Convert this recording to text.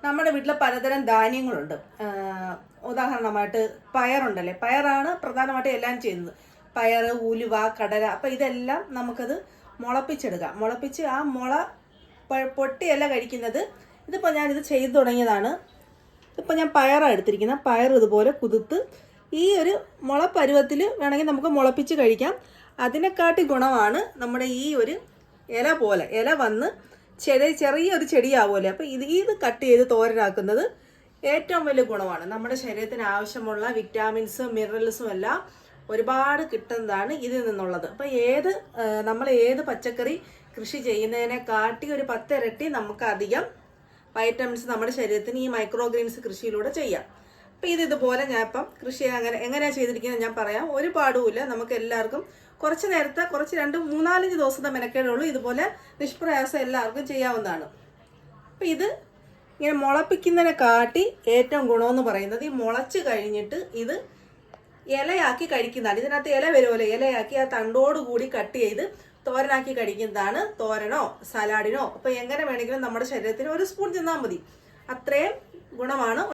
നമ്മുടെ വീട്ടിൽ പലതരം ധാന്യങ്ങളുണ്ട്. ഉദാഹരണമായിട്ട് പയറുണ്ടല്ലേ, പയറാണ് പ്രധാനമായിട്ട് എല്ലാം ചെയ്യുന്നത്. പയറ്, ഉലുവ, കടല. അപ്പം ഇതെല്ലാം നമുക്കത് മുളപ്പിച്ചെടുക്കാം. മുളപ്പിച്ച് ആ മുള പൊട്ടിയല്ല കഴിക്കുന്നത്. ഇതിപ്പോൾ ഞാനിത് ചെയ്തു തുടങ്ങിയതാണ്. ഇപ്പോൾ ഞാൻ പയറാണ് എടുത്തിരിക്കുന്നത്. പയർ ഇതുപോലെ കുതിർത്ത് ഈ ഒരു മുള പരുവത്തിൽ വേണമെങ്കിൽ നമുക്ക് മുളപ്പിച്ച് കഴിക്കാം. അതിനെക്കാട്ടി ഗുണമാണ് നമ്മുടെ ഈ ഒരു ഇല പോലെ ഇല വന്ന് ചെറിയൊരു ചെടിയാവുമല്ലേ. അപ്പോൾ ഇത് കട്ട് ചെയ്ത് തോരനാക്കുന്നത് ഏറ്റവും വലിയ ഗുണമാണ്. നമ്മുടെ ശരീരത്തിന് ആവശ്യമുള്ള വിറ്റാമിൻസും മിനറൽസും എല്ലാം ഒരുപാട് കിട്ടുന്നതാണ് ഇതിൽ നിന്നുള്ളത്. അപ്പോൾ നമ്മൾ ഏത് പച്ചക്കറി കൃഷി ചെയ്യുന്നതിനെ കാട്ടി ഒരു 10 ഇരട്ടി നമുക്ക് അധികം വൈറ്റമിൻസ് നമ്മുടെ ശരീരത്തിന് ഈ മൈക്രോ ഗ്രീൻസ് കൃഷിയിലൂടെ ചെയ്യാം. അപ്പം ഇതുപോലെ ഞാൻ ഇപ്പം കൃഷി എങ്ങനെയാണ് ചെയ്തിരിക്കുന്നത് ഞാൻ പറയാം. ഒരു പാടുമില്ല. നമുക്ക് എല്ലാവർക്കും കുറച്ച് 2-3-4 ദിവസത്തെ മെനക്കേടുള്ളൂ. ഇതുപോലെ നിഷ്പ്രയാസം എല്ലാവർക്കും ചെയ്യാവുന്നതാണ്. അപ്പം ഇത് ഇങ്ങനെ മുളപ്പിക്കുന്നതിനെ കാട്ടി ഏറ്റവും ഗുണമെന്ന് പറയുന്നത് ഈ മുളച്ച് കഴിഞ്ഞിട്ട് ഇത് ഇലയാക്കി കഴിക്കുന്നതാണ്. ഇതിനകത്ത് ഇല വരുമല്ലോ, ഇലയാക്കി ആ തണ്ടോടുകൂടി കട്ട് ചെയ്ത് തോരനാക്കി കഴിക്കുന്നതാണ്. തോരനോ സലാഡിനോ അപ്പോൾ എങ്ങനെ വേണമെങ്കിലും നമ്മുടെ ശരീരത്തിന് ഒരു സ്പൂൺ തിന്നാൽ മതി. അത്രയും ഗുണമാണ്